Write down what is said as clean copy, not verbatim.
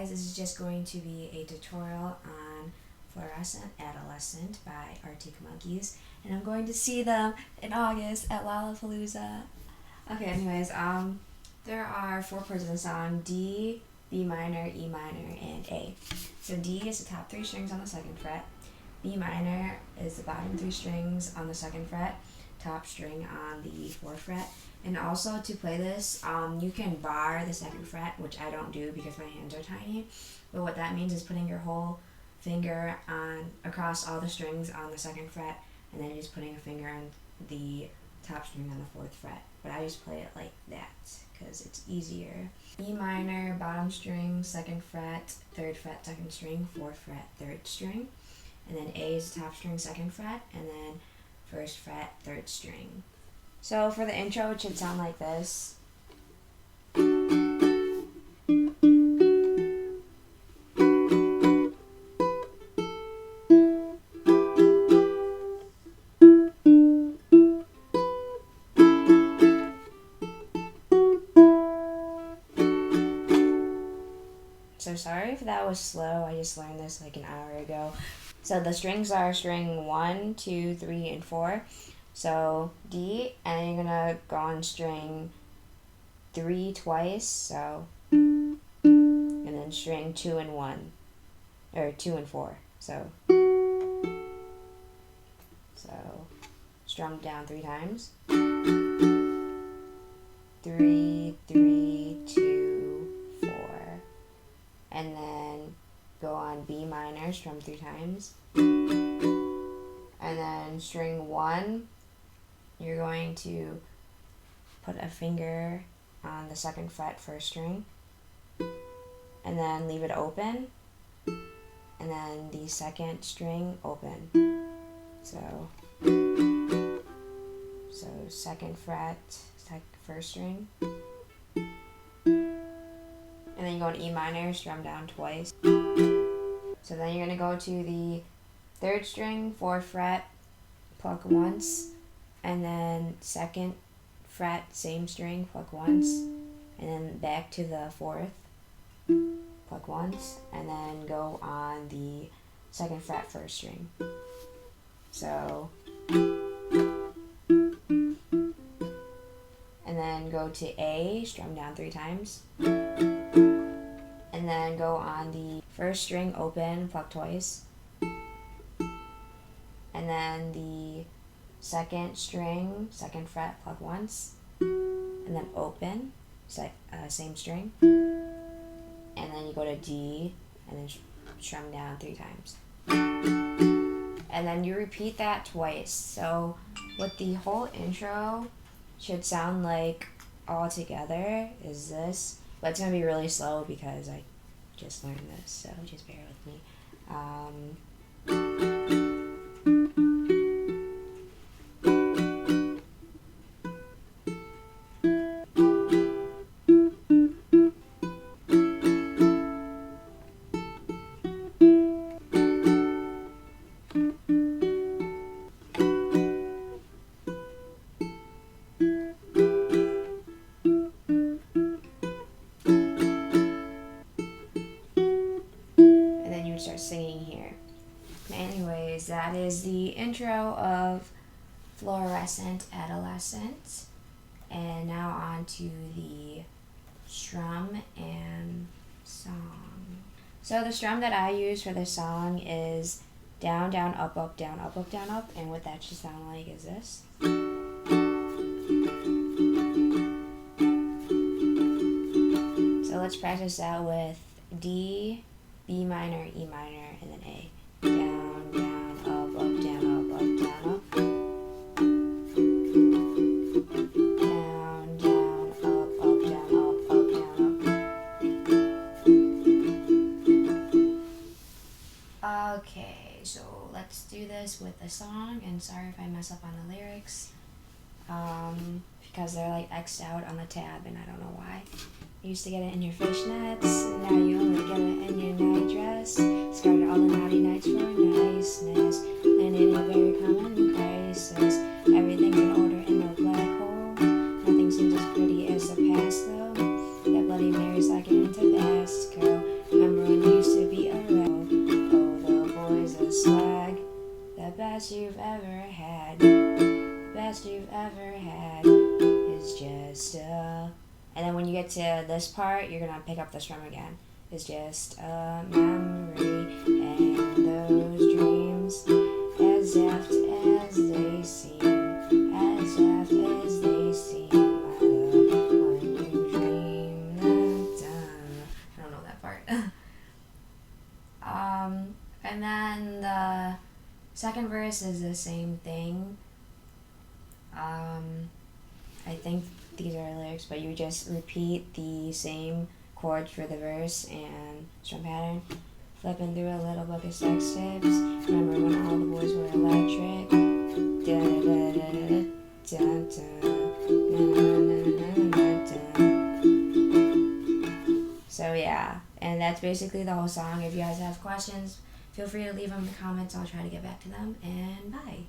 guys, this is just going to be a tutorial on Fluorescent Adolescent by Arctic Monkeys, and I'm going to see them in August at Lollapalooza. Okay, anyways, there are 4 chords in the song: D, B minor, E minor, and A. So D is the top 3 strings on the 2nd fret, B minor is the bottom 3 strings on the 2nd fret, top string on the 4th fret. And also, to play this, you can bar the 2nd fret, which I don't do because my hands are tiny. But what that means is putting your whole finger across all the strings on the 2nd fret, and then just putting a finger on the top string on the 4th fret. But I just play it like that because it's easier. E minor, bottom string, 2nd fret, 3rd fret, 2nd string, 4th fret, 3rd string. And then A is the top string, 2nd fret, and then 1st fret, 3rd string. So for the intro, it should sound like this. So sorry if that was slow, I just learned this like an hour ago. So the strings are string 1, 2, 3, and 4. So D, and then you're gonna go on string 3 twice, so, and then string 2 and 1, or 2 and 4, so strum down 3 times, 3, 3, 2, 4, and then go on B minor, strum 3 times, and then string 1, you're going to put a finger on the 2nd fret, 1st string, and then leave it open, and then the 2nd string open. So 2nd fret, 1st string, and then you go in E minor, strum down twice. So then you're going to go to the 3rd string, 4th fret, pluck once, and then 2nd fret, same string, pluck once, and then back to the 4th, pluck once, and then go on the 2nd fret, 1st string. So, and then go to A, strum down 3 times, and then go on the 1st string, open, pluck twice, and then the 2nd string, 2nd fret, pluck once, and then open, same string, and then you go to D, and then strum down 3 times. And then you repeat that twice. So what the whole intro should sound like all together is this, but it's going to be really slow because I just learned this, so just bear with me. Start singing here. Anyways, that is the intro of Fluorescent Adolescent, and now on to the strum and song. So the strum that I use for this song is down, down, up, up, down, up, up, down, up, and what that should sound like is this. So let's practice that with D, B minor, E minor, and then A. Down, down, up, up, down, up, up, down, up. Down, down, up, up, down, up, up, down, up. Okay, so let's do this with the song, and sorry if I mess up on the lyrics, because they're like X'd out on the tab, and I don't know why. You used to get it in your fishnets, and now you only get it in your night dress. Started all the naughty nights for niceness, landed in a very common crisis. Everything's in order in a black hole. Nothing seems as pretty as the past, though. That Bloody Mary's like an Tabasco. Remember this part, you're gonna pick up the strum again. It's just a memory and those dreams, as apt as they seem, as apt as they seem, my love, when you dream them done. I don't know that part. And then the second verse is the same thing. I think these are lyrics, but you just repeat the same chords for the verse and strum pattern. Flipping through a little book of sex tips. Remember when all the boys were electric? So yeah, and that's basically the whole song. If you guys have questions, feel free to leave them in the comments. I'll try to get back to them, and bye.